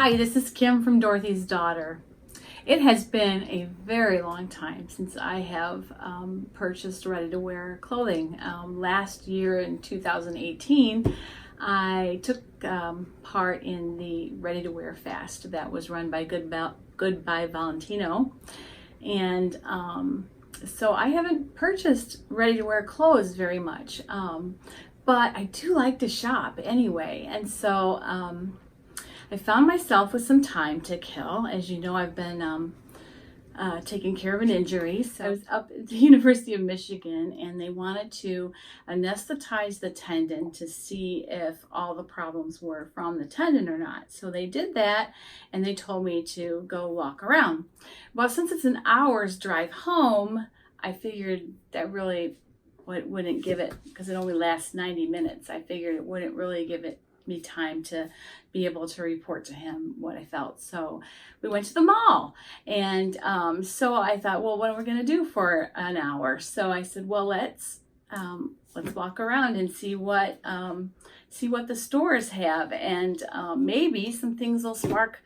Hi, this is Kim from Dorothy's Daughter. It has been a very long time since I have purchased ready-to-wear clothing. Last year in 2018, I took part in the ready-to-wear fast that was run by Goodbye Valentino. And so I haven't purchased ready-to-wear clothes very much, but I do like to shop anyway. And so I found myself with some time to kill. As you know, I've been taking care of an injury. So I was up at the University of Michigan, and they wanted to anesthetize the tendon to see if all the problems were from the tendon or not. So they did that, and they told me to go walk around. Well, since it's an hour's drive home, I figured that really wouldn't give it, because it only lasts 90 minutes. I figured it wouldn't really give me time to be able to report to him what I felt. So we went to the mall, and so I thought, well, what are we going to do for an hour? So I said, well, let's walk around and see what the stores have, and maybe some things will spark,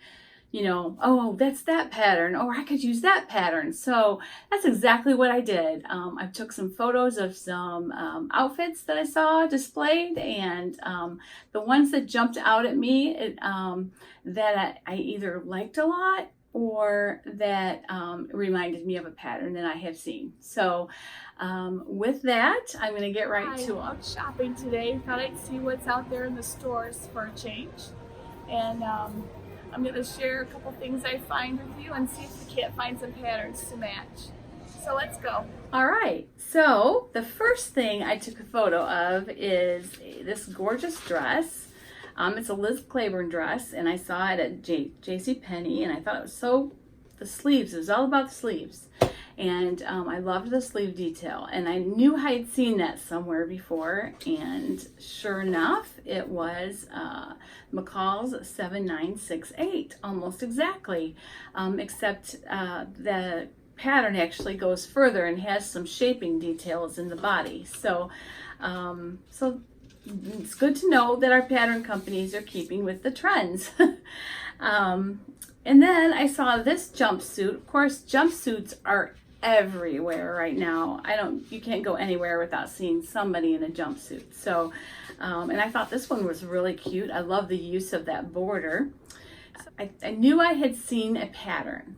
oh, that's that pattern, or I could use that pattern. So that's exactly what I did. I took some photos of some outfits that I saw displayed, and the ones that jumped out at me that I either liked a lot or that reminded me of a pattern that I have seen. So with that, I'm going to get right to it. I'm out shopping today. Thought I'd see what's out there in the stores for a change. And I'm going to share a couple things I find with you and see if we can't find some patterns to match. So let's go. All right, so the first thing I took a photo of is this gorgeous dress. It's a Liz Claiborne dress, and I saw it at JCPenney, and I thought it was the sleeves, it was all about the sleeves. And I loved the sleeve detail, and I knew I had seen that somewhere before, and sure enough, it was McCalls 7968, almost exactly, except the pattern actually goes further and has some shaping details in the body. So it's good to know that our pattern companies are keeping with the trends. And then I saw this jumpsuit. Of course, jumpsuits are everywhere right now. You can't go anywhere without seeing somebody in a jumpsuit. So, and I thought this one was really cute. I love the use of that border. I knew I had seen a pattern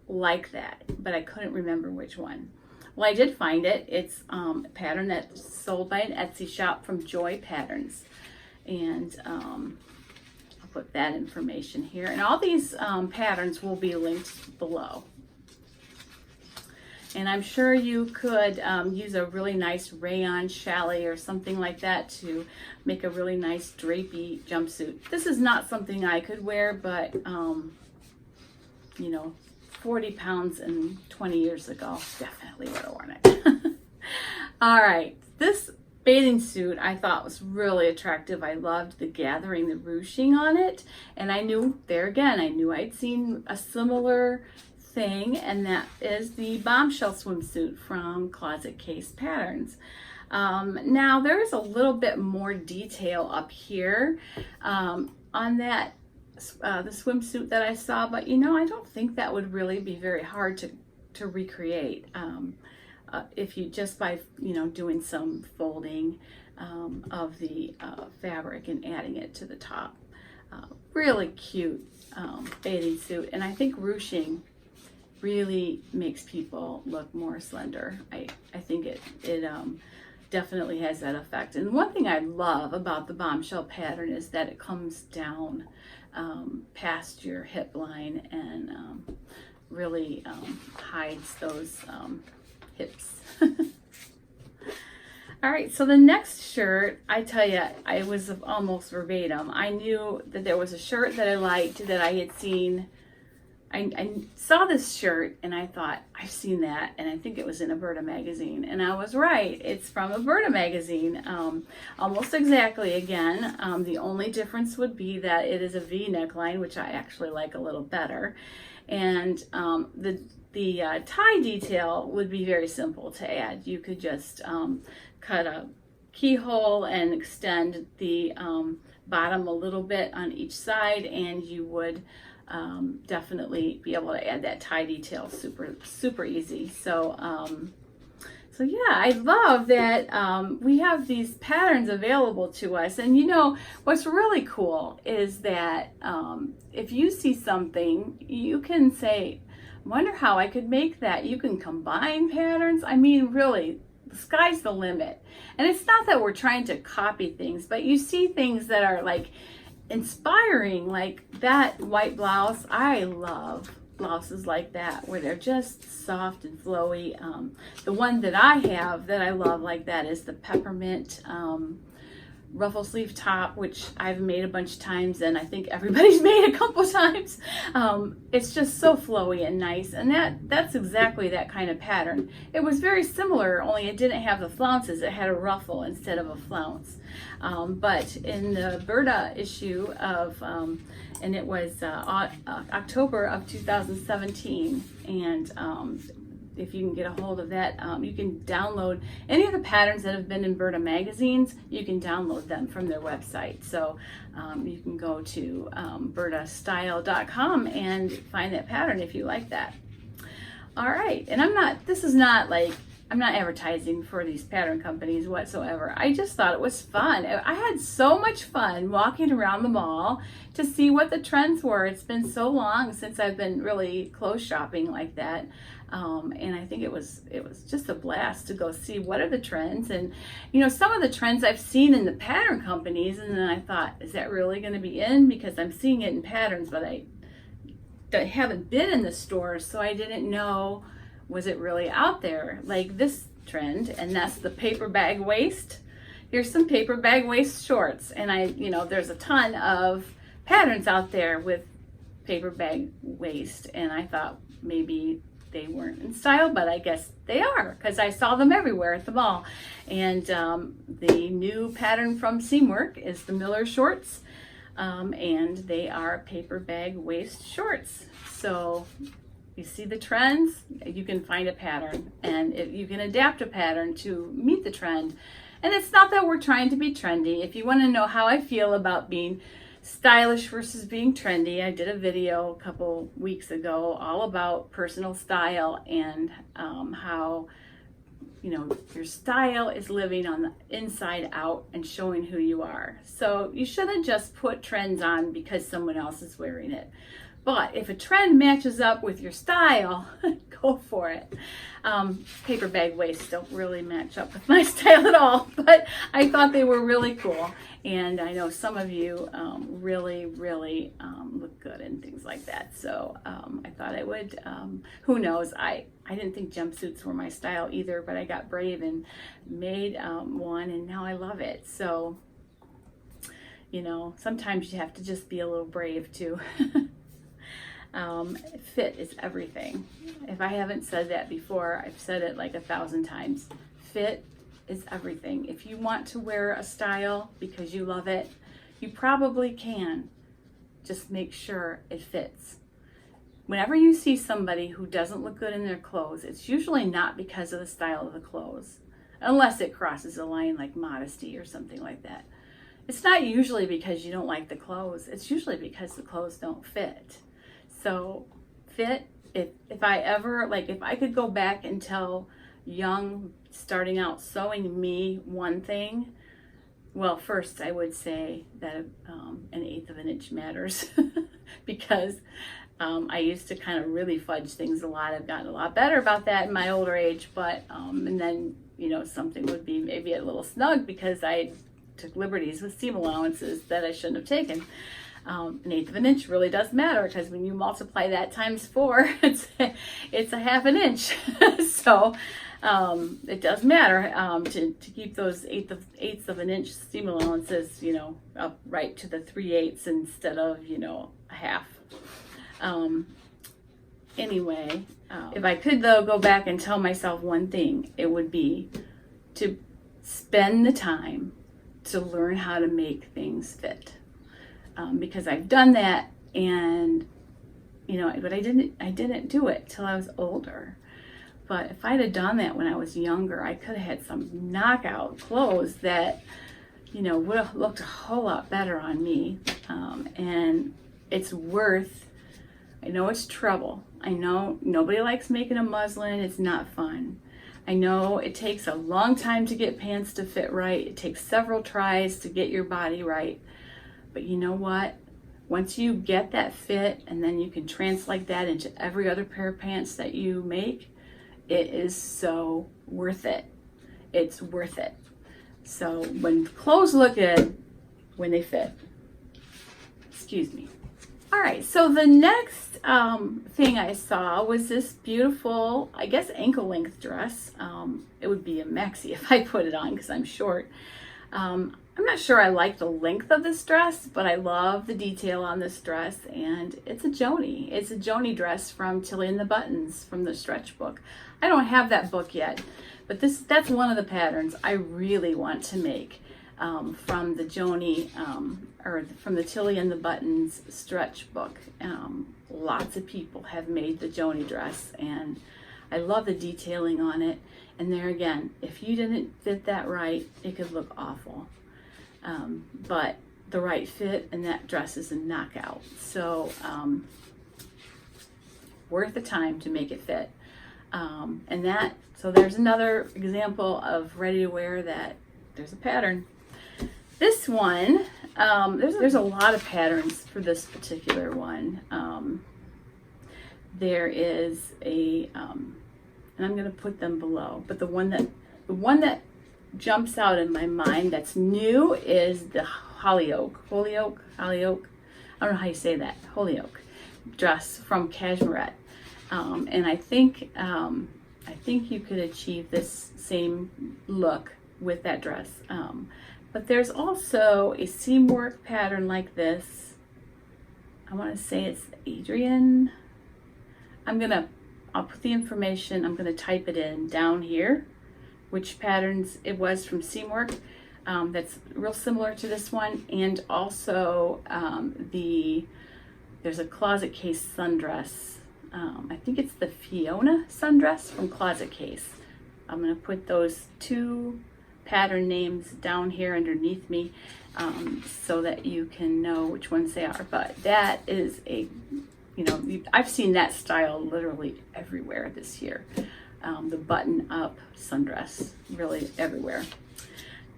like that, but I couldn't remember which one. Well, I did find it. It's a pattern that's sold by an Etsy shop from Joy Patterns. And I'll put that information here. And all these patterns will be linked below. And I'm sure you could use a really nice rayon challis or something like that to make a really nice drapey jumpsuit. This is not something I could wear, but 40 pounds and 20 years ago, definitely would have worn it. All right, this bathing suit I thought was really attractive. I loved the gathering, the ruching on it, and I knew I'd seen a similar thing, and that is the Bombshell swimsuit from Closet Case Patterns. Now there's a little bit more detail up here on that the swimsuit that I saw, but I don't think that would really be very hard to recreate if you just by doing some folding of the fabric and adding it to the top. Really cute bathing suit, and I think ruching really makes people look more slender. I think it definitely has that effect. And one thing I love about the Bombshell pattern is that it comes down past your hip line and really hides those hips. All right, so the next shirt, I tell you, I was almost verbatim. I knew that there was a shirt that I liked that I had seen. I saw this shirt and I thought, I've seen that, and I think it was in a Burda magazine, and I was right. It's from a Burda magazine, almost exactly again. The only difference would be that it is a V neckline, which I actually like a little better, and the tie detail would be very simple to add. You could just cut a keyhole and extend the bottom a little bit on each side, and you would definitely be able to add that tie detail super easy. So yeah, I love that we have these patterns available to us. And you know, what's really cool is that if you see something, you can say, wonder how I could make that. You can combine patterns. I mean, really, the sky's the limit. And it's not that we're trying to copy things, but you see things that are like inspiring, like that white blouse. I love blouses like that where they're just soft and flowy. The one that I have that I love like that is the peppermint ruffle sleeve top, which I've made a bunch of times, and I think everybody's made a couple times. It's just so flowy and nice, and that's exactly that kind of pattern. It was very similar, only it didn't have the flounces. It had a ruffle instead of a flounce. But in the Burda issue of, and it was October of 2017, and if you can get a hold of that, you can download any of the patterns that have been in Burda magazines. You can download them from their website. So you can go to burdastyle.com and find that pattern if you like that. All right, and I'm not advertising for these pattern companies whatsoever. I just thought it was fun. I had so much fun walking around the mall to see what the trends were. It's been so long since I've been really clothes shopping like that. And I think it was just a blast to go see what are the trends. And you know, some of the trends I've seen in the pattern companies, and then I thought, is that really going to be in? Because I'm seeing it in patterns, but I haven't been in the stores, so I didn't know, was it really out there? Like this trend, and that's the paper bag waist. Here's some paper bag waist shorts, and there's a ton of patterns out there with paper bag waist, and I thought maybe they weren't in style, but I guess they are, because I saw them everywhere at the mall. And the new pattern from Seamwork is the Miller shorts, and they are paper bag waist shorts. So you see the trends, you can find a pattern, and you can adapt a pattern to meet the trend. And it's not that we're trying to be trendy. If you want to know how I feel about being stylish versus being trendy, I did a video a couple weeks ago all about personal style and how your style is living on the inside out and showing who you are. So you shouldn't just put trends on because someone else is wearing it. But if a trend matches up with your style, go for it. Paper bag waists don't really match up with my style at all, but I thought they were really cool. And I know some of you really look good and things like that. So I thought I would, who knows, I didn't think jumpsuits were my style either, but I got brave and made one, and now I love it. So, sometimes you have to just be a little brave too. Fit is everything. If I haven't said that before, I've said it like 1,000 times. Fit is everything. If you want to wear a style because you love it, you probably can. Just make sure it fits. Whenever you see somebody who doesn't look good in their clothes, it's usually not because of the style of the clothes, unless it crosses a line like modesty or something like that. It's not usually because you don't like the clothes. It's usually because the clothes don't fit. So fit, if I could go back and tell young, starting out sewing me one thing, well, first I would say that an 1/8 of an inch matters because I used to kind of really fudge things a lot. I've gotten a lot better about that in my older age, but and then something would be maybe a little snug because I took liberties with seam allowances that I shouldn't have taken. An 1/8 of an inch really does matter, because when you multiply that times 4, it's a 1/2 an inch. So it does matter to keep those 1/8 of an inch seam allowances, up right to the 3/8 instead of, a half. Anyway, if I could though go back and tell myself one thing, it would be to spend the time to learn how to make things fit. Because I've done that, and but I didn't do it till I was older. But if I'd have done that when I was younger, I could have had some knockout clothes that, you know, would have looked a whole lot better on me. And it's worth, I know it's trouble. I know nobody likes making a muslin. It's not fun. I know it takes a long time to get pants to fit right. It takes several tries to get your body right. But you know what? Once you get that fit, and then you can translate that into every other pair of pants that you make, it is so worth it. It's worth it. So when clothes look good, when they fit. Excuse me. All right, so the next thing I saw was this beautiful, I guess, ankle length dress. It would be a maxi if I put it on because I'm short. I'm not sure I like the length of this dress, but I love the detail on this dress, and it's a Joanie. It's a Joanie dress from Tilly and the Buttons from the stretch book. I don't have that book yet, but that's one of the patterns I really want to make from the Joanie, or from the Tilly and the Buttons stretch book. Lots of people have made the Joanie dress, and I love the detailing on it. And there again, if you didn't fit that right, it could look awful. But the right fit, and that dress is a knockout. So worth the time to make it fit. So there's another example of ready to wear that there's a pattern. This one, there's a lot of patterns for this particular one. There is a, and I'm going to put them below, but the one that jumps out in my mind that's new is the Holyoke, I don't know how you say that, Holyoke dress from Cashmerette. And I think you could achieve this same look with that dress. But there's also a Seamwork pattern like this. I want to say it's Adrian. I'll put the information, I'm gonna type it in down here, which patterns it was from Seamwork. That's real similar to this one. And also there's a Closet Case sundress. I think it's the Fiona sundress from Closet Case. I'm gonna put those two pattern names down here underneath me so that you can know which ones they are. But that is I've seen that style literally everywhere this year. The button-up sundress, really everywhere.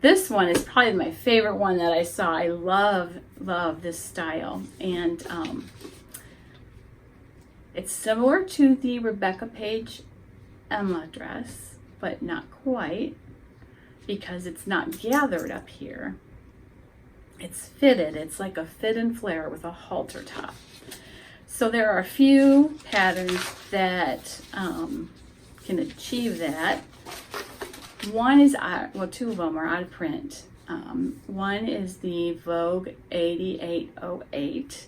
This one is probably my favorite one that I saw. I love this style, and it's similar to the Rebecca Page Emma dress, but not quite, because it's not gathered up here. It's fitted. It's like a fit and flare with a halter top. So there are a few patterns that can achieve that. One is, two of them are out of print. One is the Vogue 8808.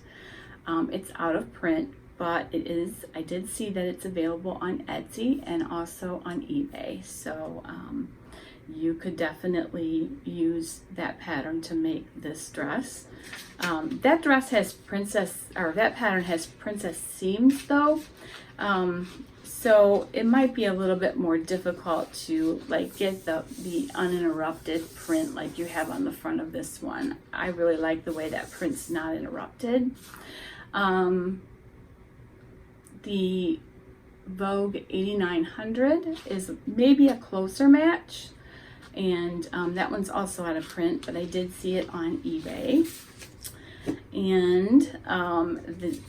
It's out of print, but I did see that it's available on Etsy and also on eBay. So you could definitely use that pattern to make this dress. That pattern has princess seams though. So it might be a little bit more difficult to get the uninterrupted print like you have on the front of this one. I really like the way that print's not interrupted. The Vogue 8900 is maybe a closer match, and that one's also out of print, but I did see it on eBay. And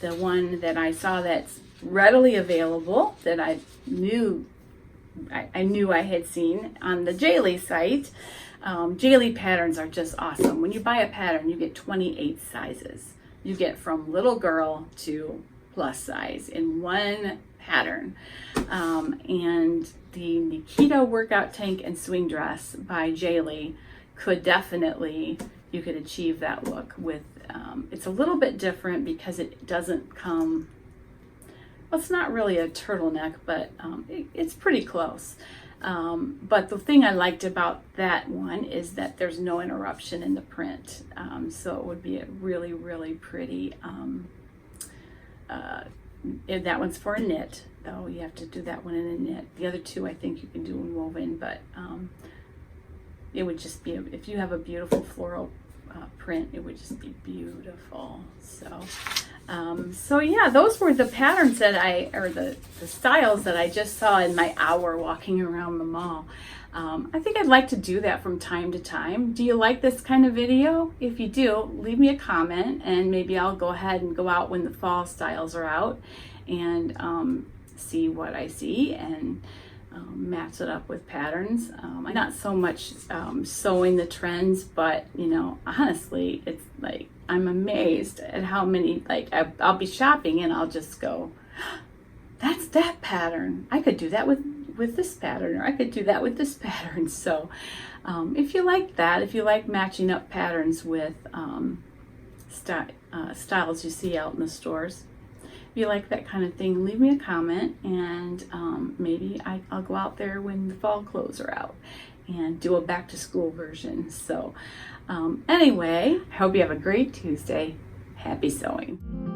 the one that I saw that's readily available that I knew I had seen on the Jalie site. Jalie patterns are just awesome. When you buy a pattern, you get 28 sizes. You get from little girl to plus size in one pattern. And the Nikita workout tank and swing dress by Jalie you could achieve that look with, it's a little bit different because it doesn't come, well, it's not really a turtleneck, but it's pretty close. But the thing I liked about that one is that there's no interruption in the print. So it would be a really, really pretty, that one's for a knit. though. You have to do that one in a knit. The other two I think you can do in woven, but it would just be, if you have a beautiful floral print, it would just be beautiful. So yeah, those were the patterns that the styles that I just saw in my hour walking around the mall. I think I'd like to do that from time to time. Do you like this kind of video? If you do, leave me a comment, and maybe I'll go ahead and go out when the fall styles are out and see what I see and match it up with patterns. I'm not so much sewing the trends, but you know, honestly, it's like I'm amazed at how many, like I'll be shopping and I'll just go, that's that pattern. I could do that with this pattern, or I could do that with this pattern. So if you like that, if you like matching up patterns with styles you see out in the stores, if you like that kind of thing, leave me a comment, and maybe I'll go out there when the fall clothes are out and do a back to school version. So anyway, I hope you have a great Tuesday. Happy sewing.